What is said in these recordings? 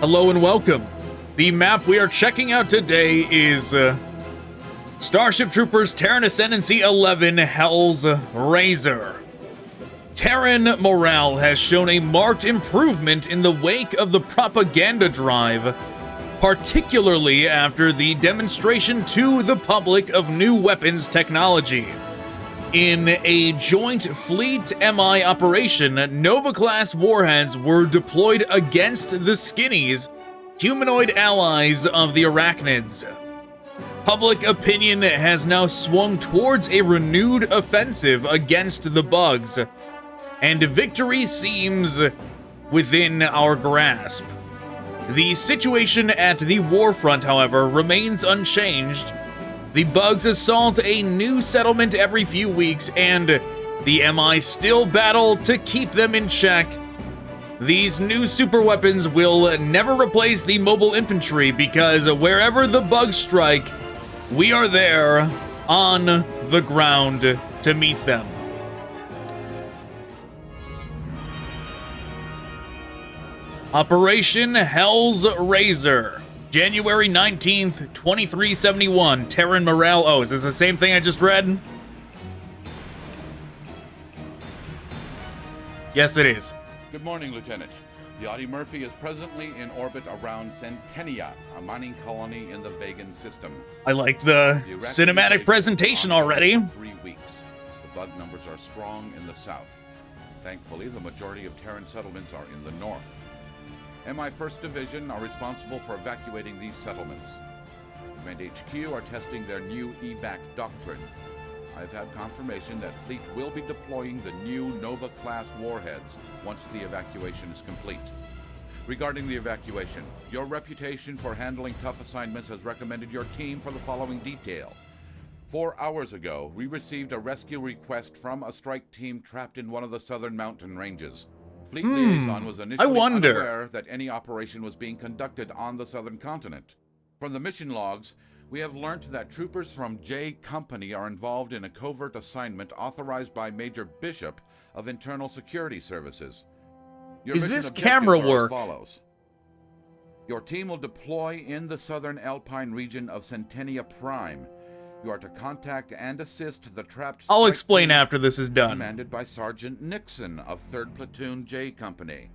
Hello and welcome. The map we are checking out today is Starship Troopers Terran Ascendancy 11 Hell's Razor. Terran morale has shown a marked improvement in the wake of the propaganda drive, particularly after the demonstration to the public of new weapons technology. In a joint fleet MI operation, Nova-class warheads were deployed against the Skinnies, humanoid allies of the arachnids. Public opinion has now swung towards a renewed offensive against the bugs, and victory seems within our grasp. The situation at the warfront, however, remains unchanged. The bugs assault a new settlement every few weeks, and the MI still battle to keep them in check. These new superweapons will never replace the mobile infantry because wherever the bugs strike, we are there on the ground to meet them. Operation Hell's Razor. January 19th, 2371, Terran morale. Oh, is this the same thing I just read? Yes, it is. Good morning, Lieutenant. The Audie Murphy is presently in orbit around Centenia, a mining colony in the Vegan system. I like the cinematic presentation already. 3 weeks. The bug numbers are strong in the south. Thankfully, the majority of Terran settlements are in the north. MI 1st Division are responsible for evacuating these settlements. Command HQ are testing their new evac doctrine. I've had confirmation that Fleet will be deploying the new Nova-class warheads once the evacuation is complete. Regarding the evacuation, your reputation for handling tough assignments has recommended your team for the following detail. 4 hours ago, we received a rescue request from a strike team trapped in one of the southern mountain ranges. Fleet liaison was initially unaware that any operation was being conducted on the southern continent. From the mission logs, we have learned that troopers from J Company are involved in a covert assignment authorized by Major Bishop of Internal Security Services. Your Is this camera work? As follows. Your team will deploy in the southern Alpine region of Centenia Prime. You are to contact and assist the trapped... I'll explain after this is done. Commanded by Sergeant Nixon of 3rd Platoon J Company.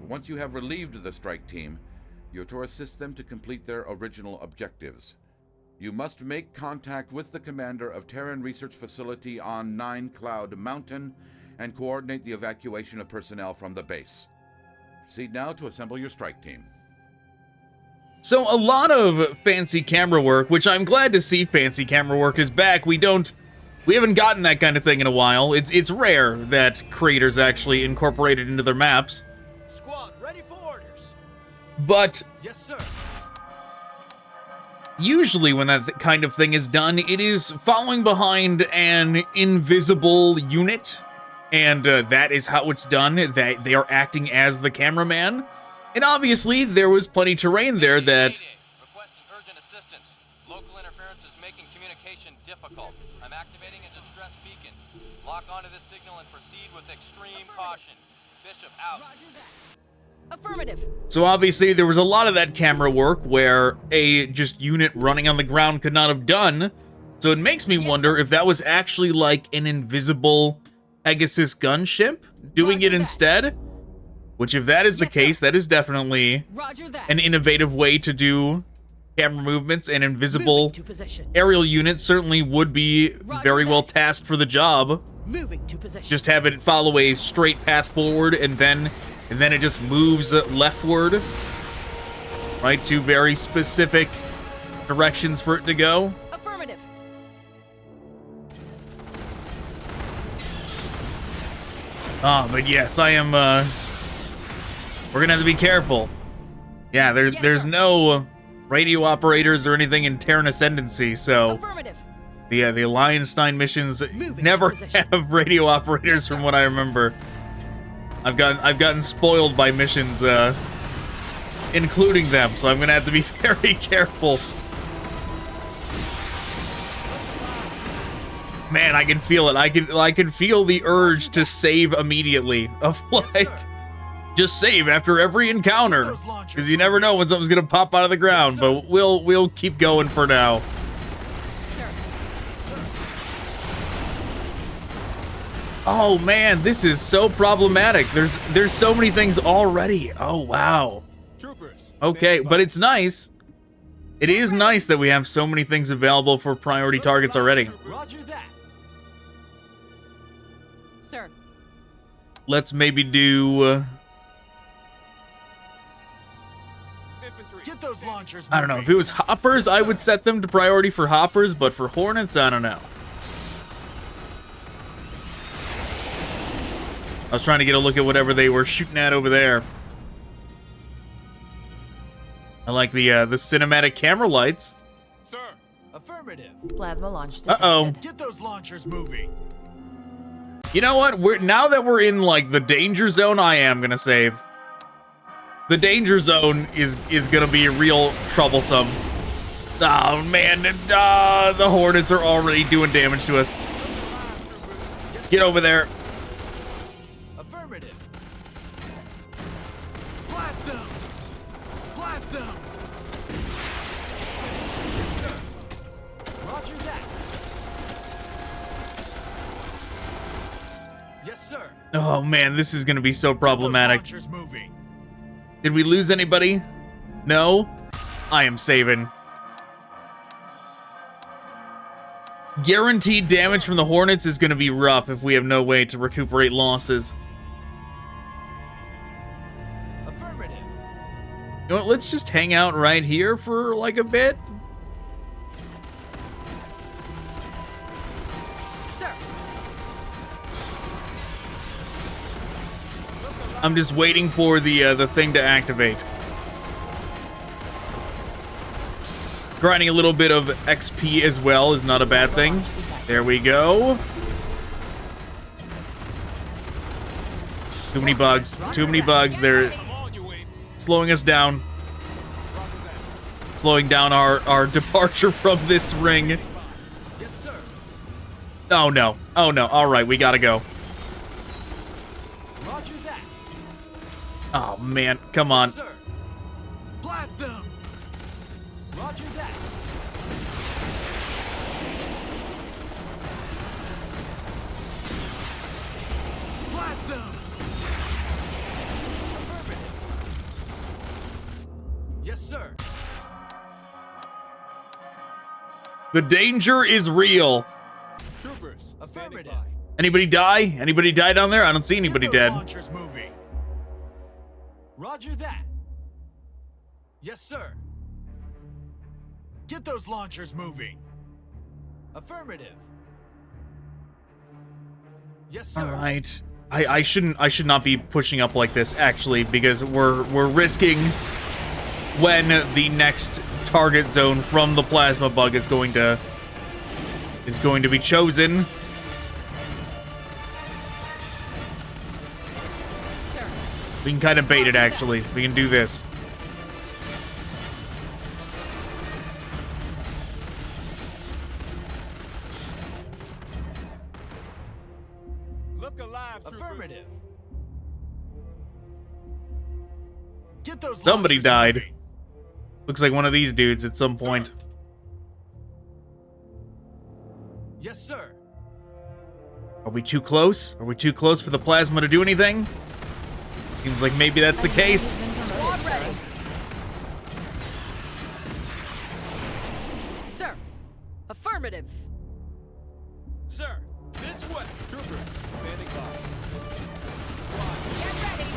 Once you have relieved the strike team, you're to assist them to complete their original objectives. You must make contact with the commander of Terran Research Facility on 9 Cloud Mountain and coordinate the evacuation of personnel from the base. Proceed now to assemble your strike team. So a lot of fancy camera work, which I'm glad to see fancy camera work is back. We haven't gotten that kind of thing in a while. It's rare that creators actually incorporate it into their maps. Squad, ready for orders. But yes, sir. Usually when that kind of thing is done, it is following behind an invisible unit, and that is how it's done. That they are acting as the cameraman. And obviously, there was plenty of terrain there that... Requesting urgent assistance. Local interference is making communication difficult. I'm activating a distress beacon. Lock onto this signal and proceed with extreme caution. Bishop out. Roger that. Affirmative. So obviously, there was a lot of that camera work where a just unit running on the ground could not have done. So it makes me wonder if that was actually like an invisible Pegasus gunship doing it instead. Which, if that is the case, that is definitely an innovative way to do camera movements, and invisible aerial units certainly would be very well tasked for the job. Moving to position. Just have it follow a straight path forward, and then it just moves leftward, right, to very specific directions for it to go. Affirmative. But yes, I am, we're gonna have to be careful. Yeah, there's no radio operators or anything in Terran Ascendancy, so the LionStein missions never have radio operators from what I remember. I've gotten spoiled by missions, including them, so I'm gonna have to be very careful. Man, I can feel it. I can feel the urge to save immediately. Of like, Just save after every encounter, because you never know when something's gonna pop out of the ground. But we'll keep going for now. Oh man, this is so problematic. There's so many things already. Oh wow. Okay, but it's nice. It is nice that we have so many things available for priority targets already. Roger that. Sir. Let's maybe do. Get those launchers. I don't know. If it was hoppers, I would set them to priority for hoppers, but for hornets, I don't know. I was trying to get a look at whatever they were shooting at over there. I like the cinematic camera lights. Sir. Affirmative. Plasma launch detected. Uh-oh. Get those launchers moving. You know what? Now that we're in like the danger zone, I am gonna save. The danger zone is gonna be real troublesome. Oh man, the hornets are already doing damage to us. Get over there. Affirmative. Blast them. Blast them. Yes, sir. Roger that. Yes, sir. Oh man, this is gonna be so problematic. Launchers moving. Did we lose anybody? No? I am saving. Guaranteed damage from the Hornets is going to be rough if we have no way to recuperate losses. Affirmative. You know what? Let's just hang out right here for like a bit. Sir. I'm just waiting for the thing to activate. Grinding a little bit of XP as well is not a bad thing. There we go. Too many bugs. Too many bugs. They're slowing us down. Slowing down our departure from this ring. Yes, sir. Oh no. Oh no. All right, we gotta go. Roger that. Oh man, come on. Yes, sir. Blast them. Roger that. Blast them. Affirmative. Yes, sir. The danger is real. Troopers, affirmative. Anybody die? Anybody die down there? I don't see anybody Get those dead. launchers moving. Roger that. Yes, sir. Get those launchers moving. Affirmative. Yes, sir. All right. I should not be pushing up like this actually, because we're risking when the next target zone from the plasma bug is going to be chosen. Sir. We can kind of bait it actually. We can do this. Look alive, troopers. Affirmative. Get those Somebody launchers died. moving. Looks like one of these dudes at some point. Yes, sir. Are we too close? Are we too close for the plasma to do anything? Seems like maybe that's the case. Squad ready. Sir. Affirmative. Sir, this way. Troopers, standing by. Get ready.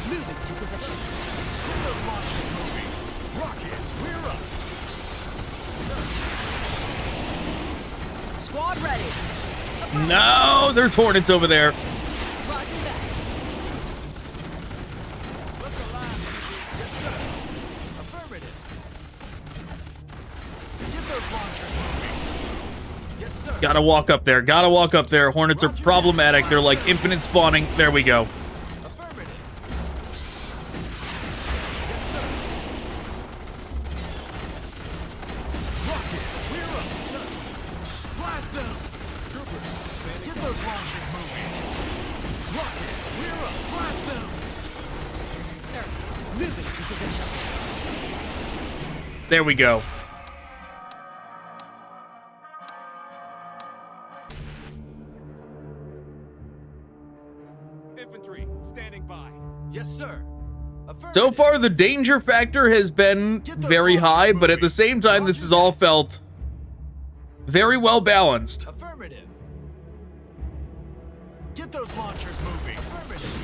Moving to position. Get those launchers moving. Rockets, we're up. Squad ready. No, there's hornets over there. Roger that. Look alive, troopers. Yes, sir. Affirmative. Get those launchers moving. Yes, sir. Gotta walk up there. Gotta walk up there. Hornets are problematic. They're like infinite spawning. There we go. Affirmative. Yes, sir. Rockets, we're up, sir. Blast them. Troopers, get those launchers moving. Rockets, we're up. Blast them. Sir, moving to position. There we go. Infantry, standing by. Yes, sir. So far, the danger factor has been very high, but at the same time, this has all felt very well balanced. Affirmative. Get those launchers moving. Affirmative.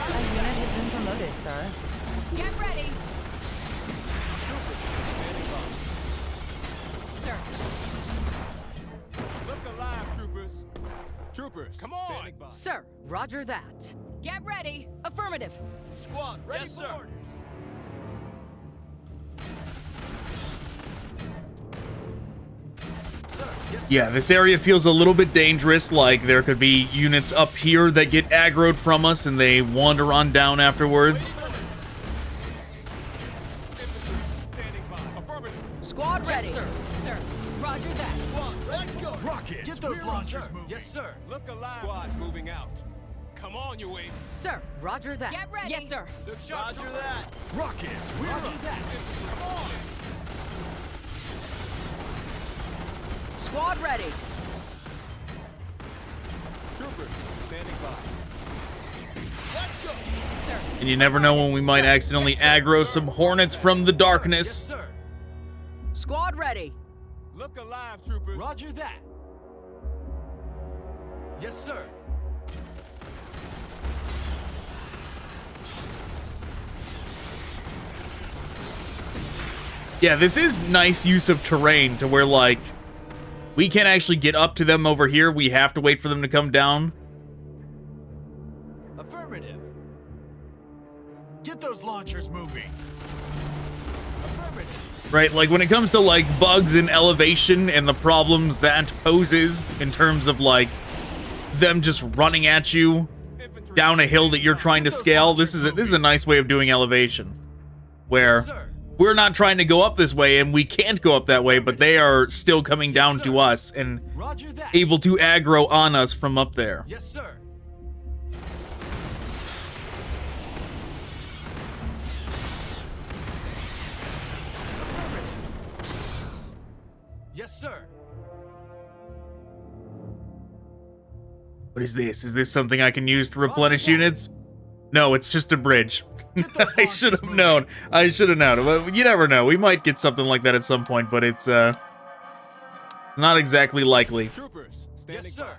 A unit has been promoted, sir. Get ready. Sir, Look alive, troopers. Troopers, come on. Standing by. sir, roger that. Get ready. Affirmative. Squad, ready for orders. Sir, yes, Yeah, this area feels a little bit dangerous, like there could be units up here that get aggroed from us and they wander on down afterwards. standing by. Affirmative. Squad ready. Sir, sir, roger that. Squad, let's go. Rockets, get those launchers moving. Yes, sir. Look alive. Squad, moving out. Come on, you apes. Sir, roger that. Get ready. Yes, sir. Look sharp. Roger that. Rockets, we're up. That. Come on. Squad ready. Troopers, standing by. Let's go. Sir. And you never know when we might accidentally aggro some hornets from the Yes, darkness. sir. Squad ready. Look alive, troopers. Roger that. Yes, sir. Yeah, this is nice use of terrain to where, like, we can't actually get up to them over here. We have to wait for them to come down. Affirmative. Get those launchers moving. Affirmative. Right, like when it comes to like bugs in elevation and the problems that poses in terms of like them just running at you Infantry. down a hill that you're trying to scale, this is a nice way of doing elevation. Where Sir. we're not trying to go up this way and we can't go up that way, but they are still coming down to us and Roger that. able to aggro on us from up there. Yes, sir. Yes, sir. What is this? Is this something I can use to replenish units? No, it's just a bridge. I should have known. I should have known. Well, you never know. We might get something like that at some point, but it's not exactly likely. Troopers, standing yes, sir.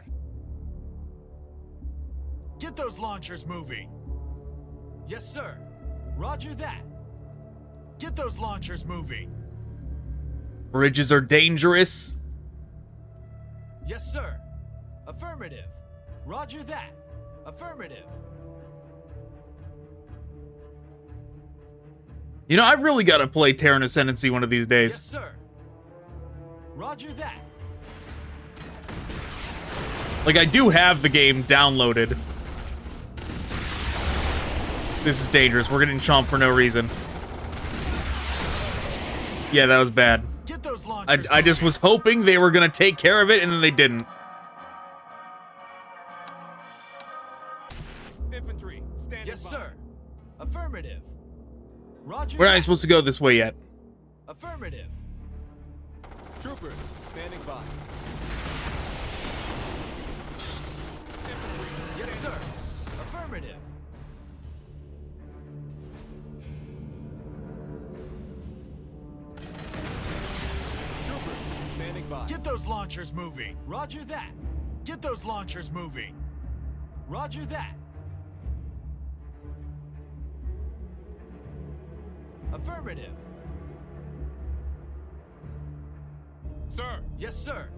Get those launchers moving. Yes, sir. Roger that. Get those launchers moving. Bridges are dangerous. Yes, sir. Affirmative. Roger that. Affirmative. You know, I've really got to play Terran Ascendancy one of these days. Yes, sir. Roger that. Like, I do have the game downloaded. This is dangerous. We're getting chomped for no reason. Yeah, that was bad. Get those launchers I just was hoping they were going to take care of it, and then they didn't. Infantry, standing yes, by. Sir. Affirmative. Roger. We're not supposed to go this way yet. Affirmative. Troopers, standing by. Infantry, yes, sir. Affirmative. Troopers, standing by. Get those launchers moving. Roger that. Get those launchers moving. Roger that. Affirmative. Sir. Yes, sir.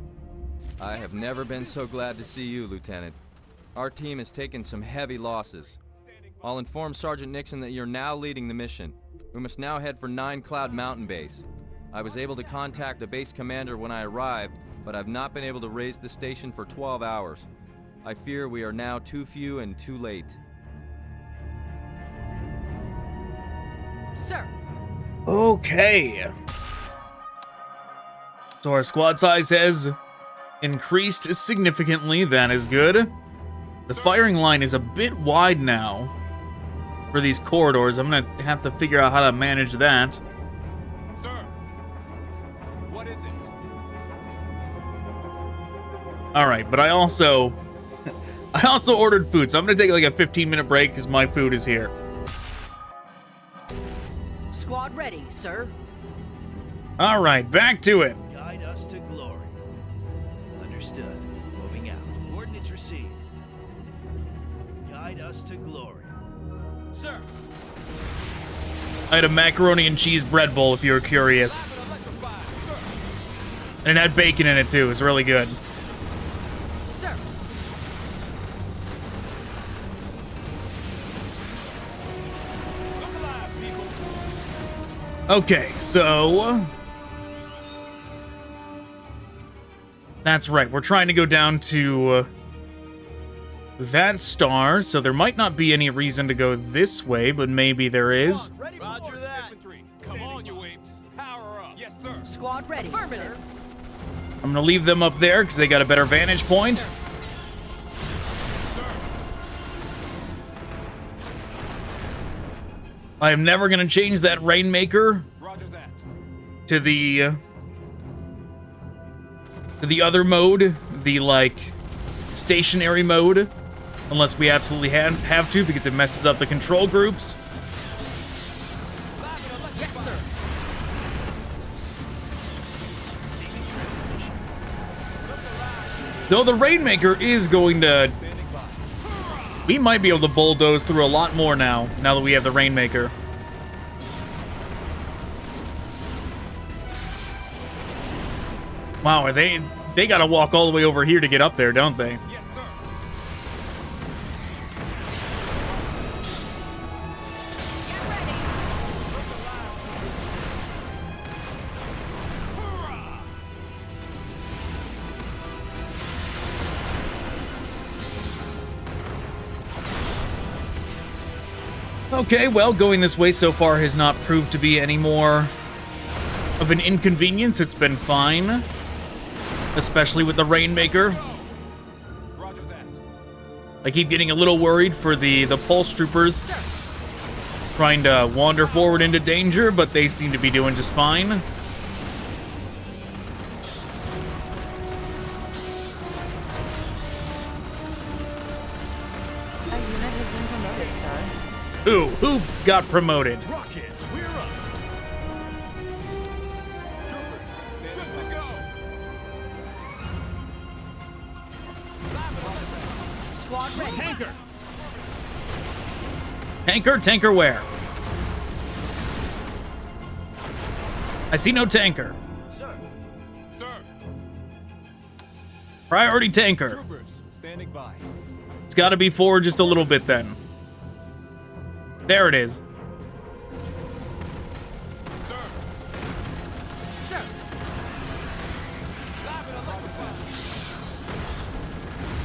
I have never been so glad to see you, Lieutenant. Our team has taken some heavy losses. I'll inform Sergeant Nixon that you're now leading the mission. We must now head for 9 Cloud Mountain Base. I was able to contact the base commander when I arrived, but I've not been able to raise the station for 12 hours. I fear we are now too few and too late. Sir. Okay. So our squad size has increased significantly. That is good. The firing line is a bit wide now for these corridors. I'm gonna have to figure out how to manage that. Sir, what is it? All right, but I also ordered food, so I'm gonna take like a 15-minute break because my food is here. Squad ready, sir. All right, back to it. Guide us to glory. Understood. Moving out. Coordinates received. Guide us to glory. Sir, I had a macaroni and cheese bread bowl, if you were curious. And it had bacon in it too. It was really good. Sir. look alive, people. Okay, so that's right. We're trying to go down to that star, so there might not be any reason to go this way, but maybe there is. Ready for Roger that. Infantry. Come on, you apes. Power up. Yes, sir. Squad ready, sir. I'm gonna leave them up there because they got a better vantage point. I am never gonna change that Rainmaker Roger that. to the other mode, the like stationary mode, unless we absolutely have to, because it messes up the control groups. Yes, sir. Though the Rainmaker is going to, we might be able to bulldoze through a lot more now that we have the Rainmaker. Wow, are they gotta walk all the way over here to get up there, don't they? Yes, sir. Okay, well, going this way so far has not proved to be any more of an inconvenience. It's been fine. Especially with the Rainmaker. Roger that. I keep getting a little worried for the pulse troopers trying to wander forward into danger, but they seem to be doing just fine. A unit has been promoted, sir. Who got promoted? Rockets, we're up. Troopers, stand good to go. Squad ready. Tanker. Tanker where? I see no tanker. Sir. Sir. Priority tanker. Troopers, standing by. It's got to be forward just a little bit then. There it is. Sir. Sir.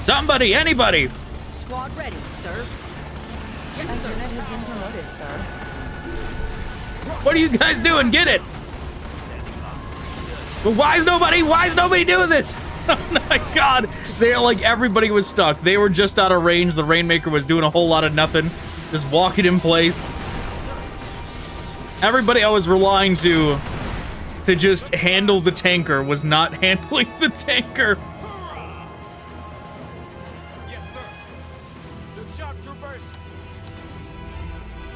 Somebody, anybody. Squad ready, sir. A Yes, sir. unit has been promoted, sir. What are you guys doing? Get it. But why is nobody doing this? Oh my god. They're like, everybody was stuck. They were just out of range. The Rainmaker was doing a whole lot of nothing. Just walking in place. Everybody I was relying to just handle the tanker was not handling the tanker. Yes, sir. Good shot, troopers.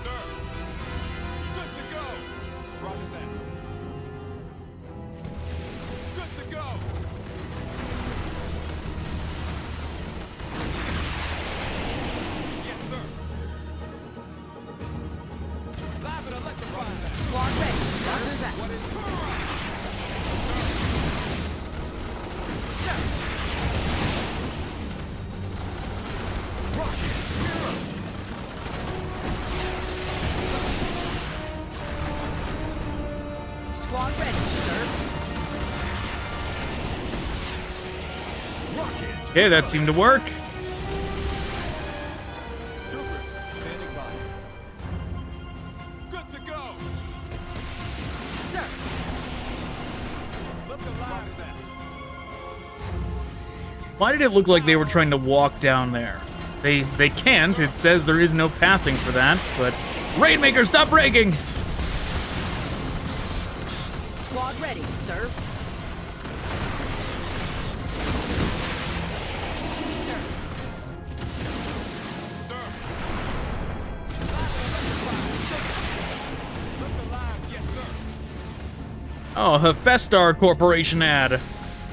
Sir. Good to go. Roger that. Good to go. Yes, sir. Live and electrified. Squad ready. Roger that. What is Sir. Squad ready, sir. rockets? Okay, that seemed to work. Troopers, standing by. Good to go. Sir. Look alive. That. Why did it look like they were trying to walk down there? They can't. It says there is no pathing for that, but... Rainmaker, stop braking! Squad ready, sir. Oh, Hephaestar Corporation ad.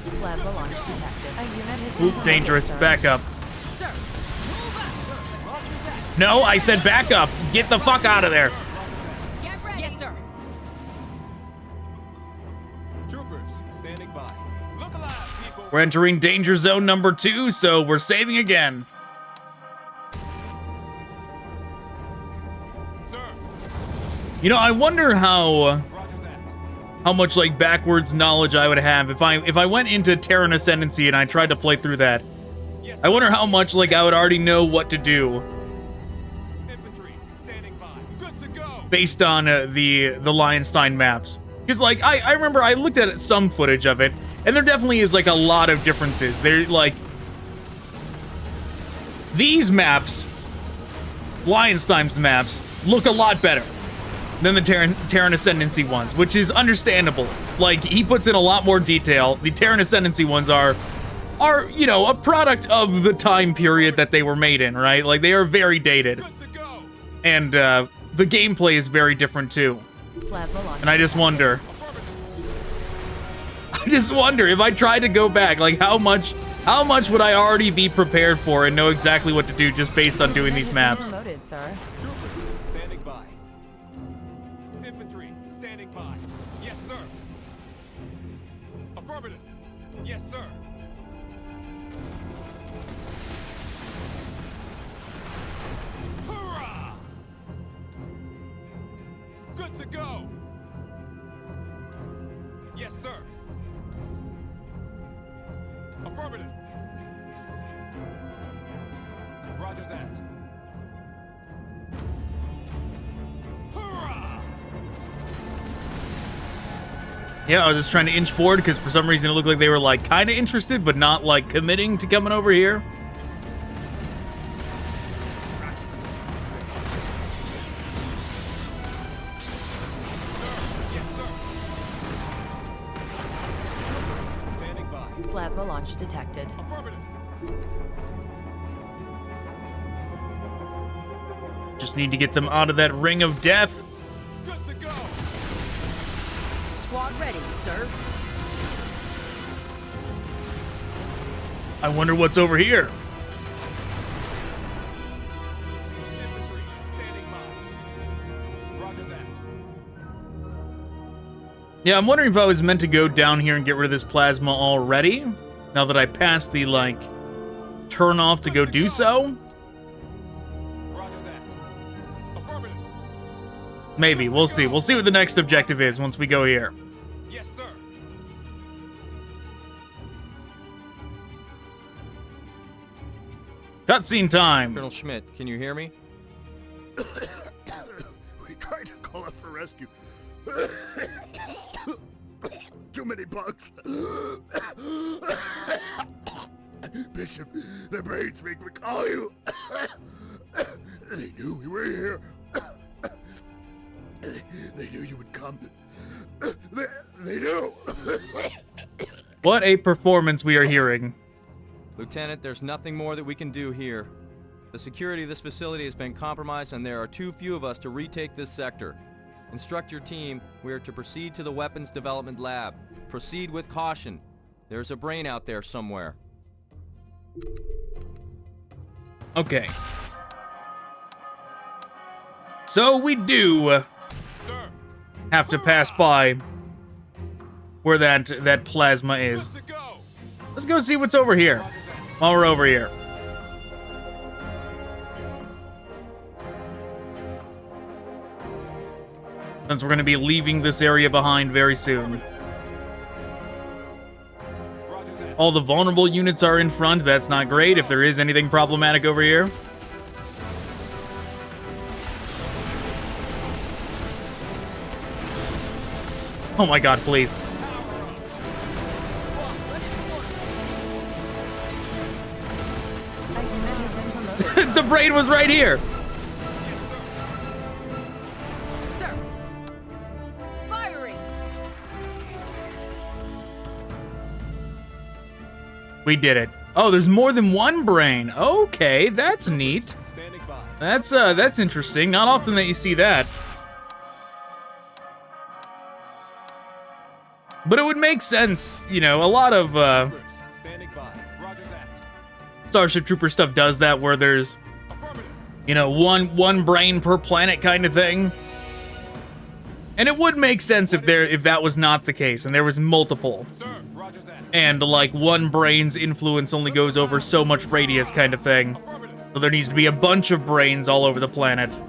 Plasma launch detected. A unit has been Oop, promoted, dangerous. sir. Back up. Sir. Move out. No, I said back up. Get the fuck out of there. Get ready. Yes, sir. Troopers, standing by. Look alive, people. We're entering danger zone number 2, so we're saving again. Sir, You know, I wonder how roger that. much like backwards knowledge I would have if I went into Terran Ascendancy and I tried to play through that. Yes, I wonder how much like I would already know what to do infantry, standing by. Good to go. based on the LionStein maps. Because like I remember I looked at some footage of it, and there definitely is like a lot of differences. They're like these maps, LionStein's maps, look a lot better than the Terran Ascendancy ones, which is understandable. Like, he puts in a lot more detail. The Terran Ascendancy ones are, you know, a product of the time period that they were made in, right? Like, they are very dated. Good to go. And, the gameplay is very different, too. Plasma launch. And I just wonder if I tried to go back, like, how much would I already be prepared for and know exactly what to do just based on doing these maps? Promoted, sir. Troopers, standing by. Infantry, standing by. Yes, sir. Affirmative. Yes, sir. Hurrah! Good to go. Yes, sir. Affirmative. Roger that. Hurrah! Yeah, I was just trying to inch forward because for some reason it looked like they were like kind of interested, but not like committing to coming over here. Yes, sir. Troopers, standing by. Plasma launch detected. Affirmative. Just need to get them out of that ring of death. Good to go. Squad ready, sir. I wonder what's over here. Infantry, standing by. Roger that. Yeah, I'm wondering if I was meant to go down here and get rid of this plasma already, now that I passed the, like, turn off to go do so. Roger that. Affirmative. Maybe, we'll see. We'll see what the next objective is once we go here. Yes, sir. Cutscene time. Colonel Schmidt, can you hear me? We tried to call us for rescue. Too many bugs. Bishop, the brains make me call you. They knew we were here. They knew you would come. They knew. What a performance we are hearing. Lieutenant, there's nothing more that we can do here. The security of this facility has been compromised and there are too few of us to retake this sector. Instruct your team, we are to proceed to the weapons development lab. Proceed with caution. There's a brain out there somewhere. Okay. So we do Sir. have to pass by where that plasma is. Good to go. Let's go see what's over here while we're over here. Since we're going to be leaving this area behind very soon. Roger that. All the vulnerable units are in front. That's not great if there is anything problematic over here. Oh my god, please. The brain was right here. Sir. Firing. We did it. Oh, there's more than one brain. Okay, that's neat. That's interesting. Not often that you see that. But it would make sense, you know, a lot of Starship Trooper stuff does that, where there's, you know, one brain per planet kind of thing. And it would make sense if that was not the case and there was multiple. And like one brain's influence only goes over so much radius kind of thing. So there needs to be a bunch of brains all over the planet.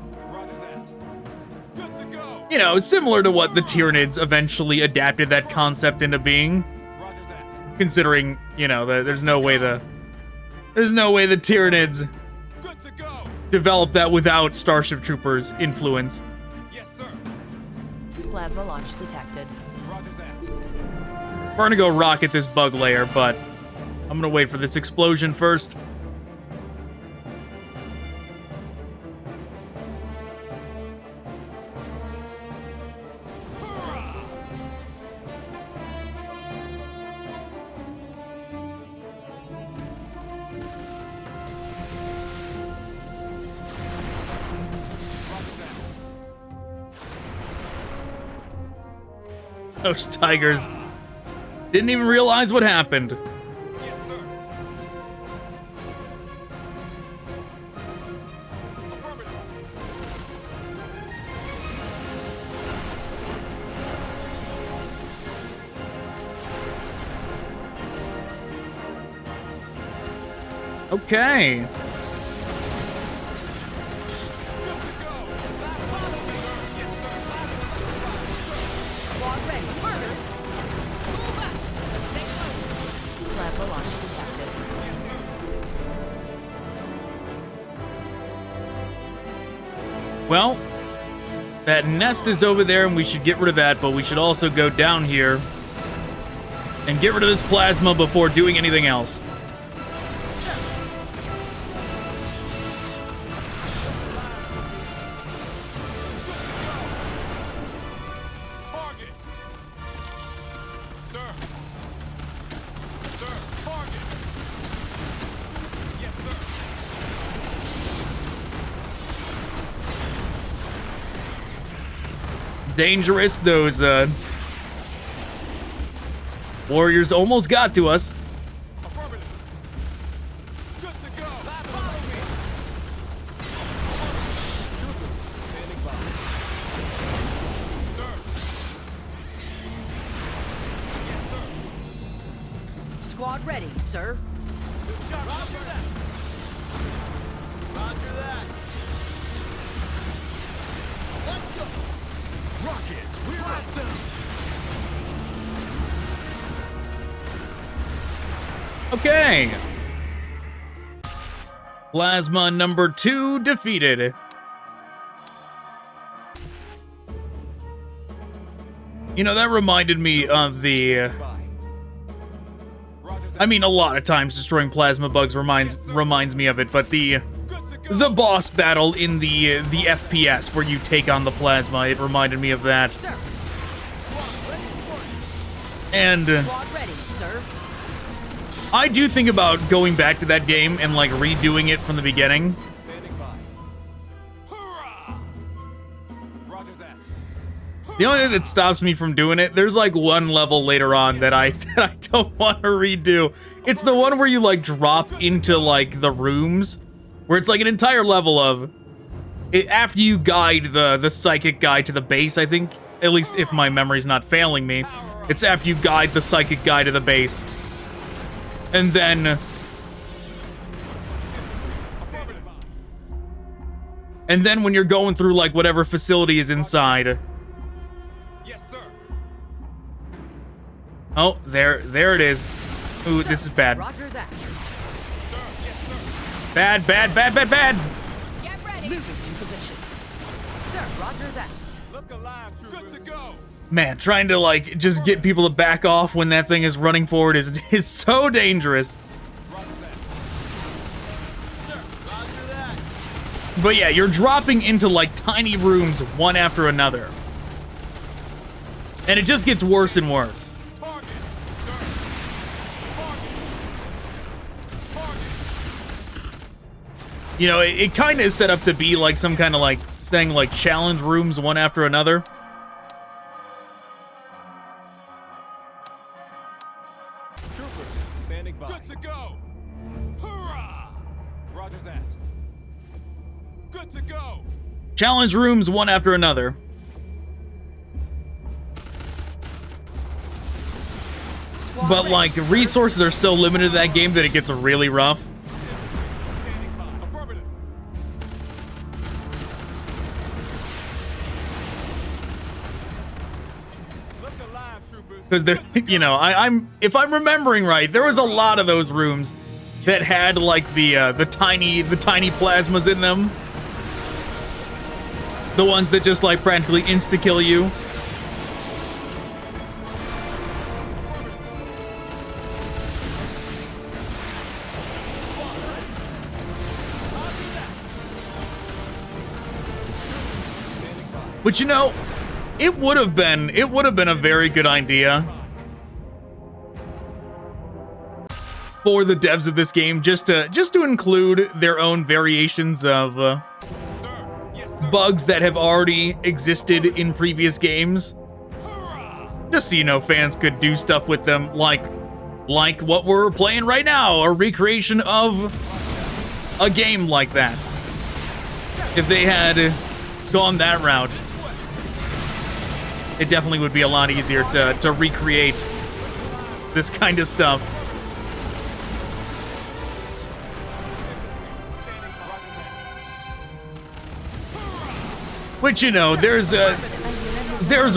You know, similar to what the Tyranids eventually adapted that concept into being. Considering, you know, there's no way the Tyranids developed that without Starship Troopers' influence. Plasma launch detected. We're gonna go rocket this bug layer, but I'm gonna wait for this explosion first. Those tigers didn't even realize what happened. Yes, sir. Affirmative. Okay. Plasma launch detected. Well, that nest is over there and we should get rid of that, but we should also go down here and get rid of this plasma before doing anything else. Dangerous, those warriors almost got to us. Affirmative. Good to go. Standing by. Sir. Yes, sir. Squad ready, sir. Good shot. Roger that. Roger that. Let's go. Rockets, we're at them! Okay. Plasma number 2 defeated. You know, that reminded me of the... I mean, a lot of times destroying plasma bugs reminds me of it, but the boss battle in the FPS where you take on the plasma, it reminded me of that. Sir. And Squad ready, sir. I do think about going back to that game and like redoing it from the beginning. Standing by. Hurrah! Roger that. The only thing that stops me from doing it, there's like one level later on that I don't want to redo. It's the one where you like drop into like the rooms, where it's like an entire level of it, after you guide the psychic guy to the base, I think, at least if my memory's not failing me. It's after you guide the psychic guy to the base. And then when you're going through like whatever facility is inside. Yes, sir. Oh, there it is. Ooh, this is bad. Roger that. Sir. Yes, sir. Bad, bad, bad, bad, bad. Get ready. Moving to position. Sir, roger that. Look alive, troopers. Good to go. Man, trying to like just get people to back off when that thing is running forward is so dangerous. Roger that. Sir, roger But yeah, you're dropping into like tiny rooms one after another. And it just gets worse and worse. Target, sir. Target. You know, it kind of is set up to be like some kind of like thing, like challenge rooms one after another. Troopers, standing by. Good to go. Hurrah! Roger that. Good to go. Challenge rooms one after another. But like resources are so limited in that game that it gets really rough. Standing by. Affirmative. Look alive, troopers. Because there, you know, if I'm remembering right, there was a lot of those rooms that had like the tiny plasmas in them. The ones that just like practically insta-kill you. But you know, it would have been a very good idea for the devs of this game just to include their own variations of bugs that have already existed in previous games. Just so you know, fans could do stuff with them like what we're playing right now, a recreation of a game like that. If they had gone that route, it definitely would be a lot easier to recreate this kind of stuff. Which, you know, there's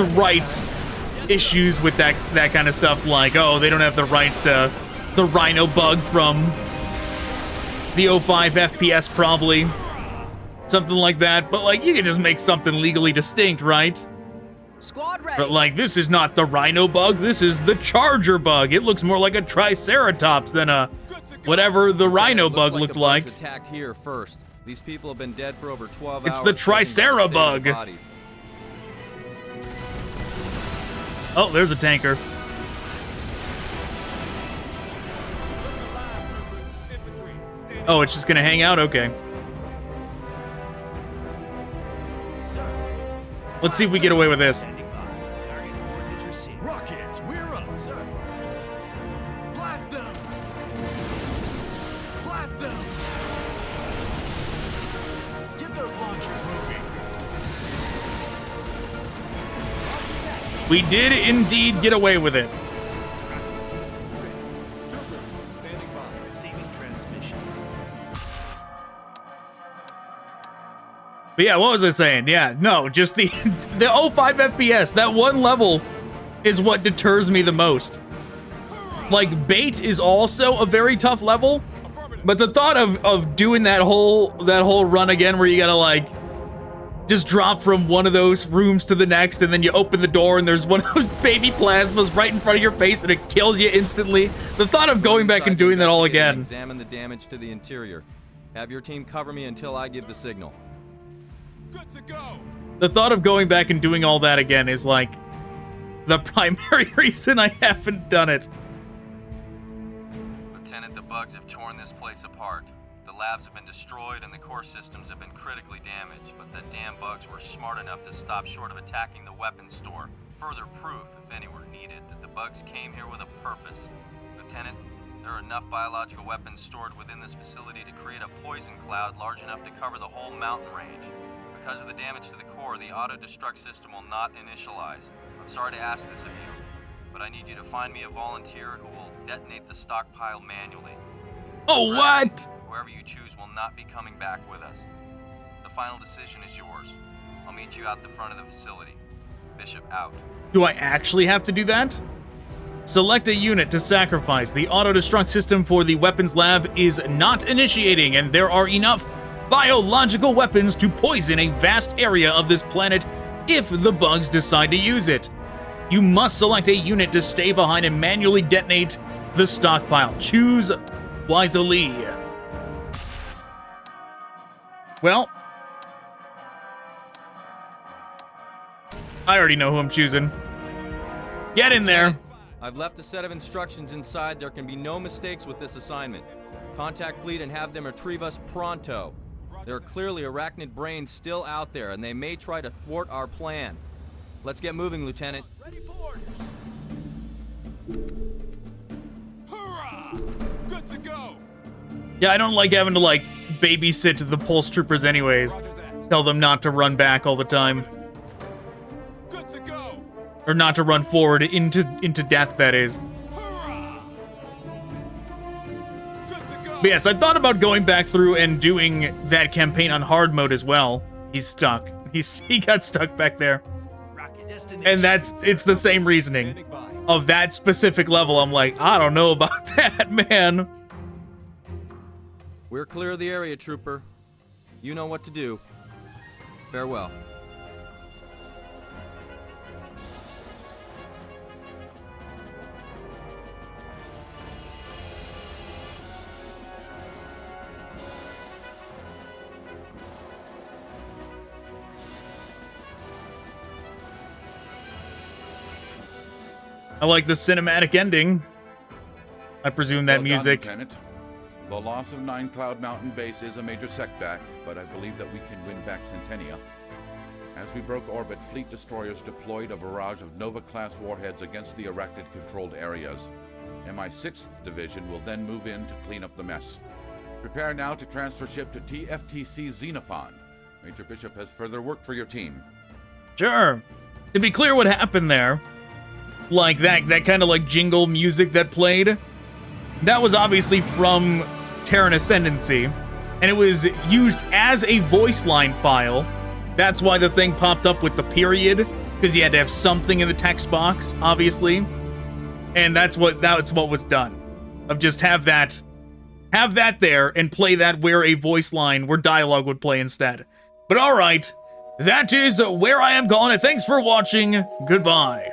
rights issues with that kind of stuff, like, oh, they don't have the rights to the Rhino bug from the 05 FPS, probably. Something like that, but like, you can just make something legally distinct, right? Squad ready. But like, this is not the Rhino bug, this is the Charger bug. It looks more like a Triceratops than a whatever the Rhino bug looked like. Attacked here first. These people have been dead for over 12 It's hours. the Tricera bug. Oh, there's a tanker. Oh, it's just gonna hang out? Okay. Let's see if we get away with this. Standing by. Target coordinates received. Rockets, we're up, sir. Blast them! Blast them! Get those launchers moving. We did indeed get away with it. Troopers, standing by. Receiving transmission. But yeah, what was I saying? Yeah, no, just the 05 FPS, that one level is what deters me the most. Like, Bait is also a very tough level, but the thought of doing that whole run again where you gotta like just drop from one of those rooms to the next, and then you open the door and there's one of those baby plasmas right in front of your face and it kills you instantly. The thought of going back and doing that all again. Examine the damage to the interior. Have your team cover me until I give the signal. Good to go. The thought of going back and doing all that again is like the primary reason I haven't done it. Lieutenant, the bugs have torn this place apart. The labs have been destroyed and the core systems have been critically damaged, but the damn bugs were smart enough to stop short of attacking the weapons store. Further proof, if any were needed, that the bugs came here with a purpose. Lieutenant, there are enough biological weapons stored within this facility to create a poison cloud large enough to cover the whole mountain range. Because of the damage to the core, the auto-destruct system will not initialize. I'm sorry to ask this of you, but I need you to find me a volunteer who will detonate the stockpile manually. Oh, what? Whoever you choose will not be coming back with us. The final decision is yours. I'll meet you out the front of the facility. Bishop out. Do I actually have to do that? Select a unit to sacrifice. The auto-destruct system for the weapons lab is not initiating, and there are enough biological weapons to poison a vast area of this planet if the bugs decide to use it. You must select a unit to stay behind and manually detonate the stockpile. Choose wisely. Well, I already know who I'm choosing. Get in there. I've left a set of instructions inside. There can be no mistakes with this assignment. Contact fleet and have them retrieve us pronto. There are clearly arachnid brains still out there, and they may try to thwart our plan. Let's get moving, Lieutenant. Ready for orders. Hurrah! Good to go. Yeah, I don't like having to, like, babysit the pulse troopers anyways. Roger that. Tell them not to run back all the time. Good to go. Or not to run forward into death, that is. Hurrah! Good to go. But yes, I thought about going back through and doing that campaign on hard mode as well. He's stuck. He got stuck back there. Rocket destination. And it's the same reasoning. Standing by. Of that specific level, I'm like, I don't know about that, man. We're clear of the area, Trooper. You know what to do. Farewell. I like the cinematic ending. I presume that Well done, music. Lieutenant. The loss of Nine Cloud Mountain Base is a major setback, but I believe that we can win back Centennia. As we broke orbit, fleet destroyers deployed a barrage of Nova-class warheads against the arachnid-controlled areas. MI 6th Division will then move in to clean up the mess. Prepare now to transfer ship to TFTC Xenophon. Major Bishop has further work for your team. Sure. To be clear what happened there, like that kind of like jingle music that played, that was obviously from Terran Ascendancy, and it was used as a voice line file. That's why the thing popped up with the period, because you had to have something in the text box, obviously. And that's what was done. Of just have that there and play that where a voice line, where dialogue would play instead. But alright, that is where I am going, and thanks for watching. Goodbye.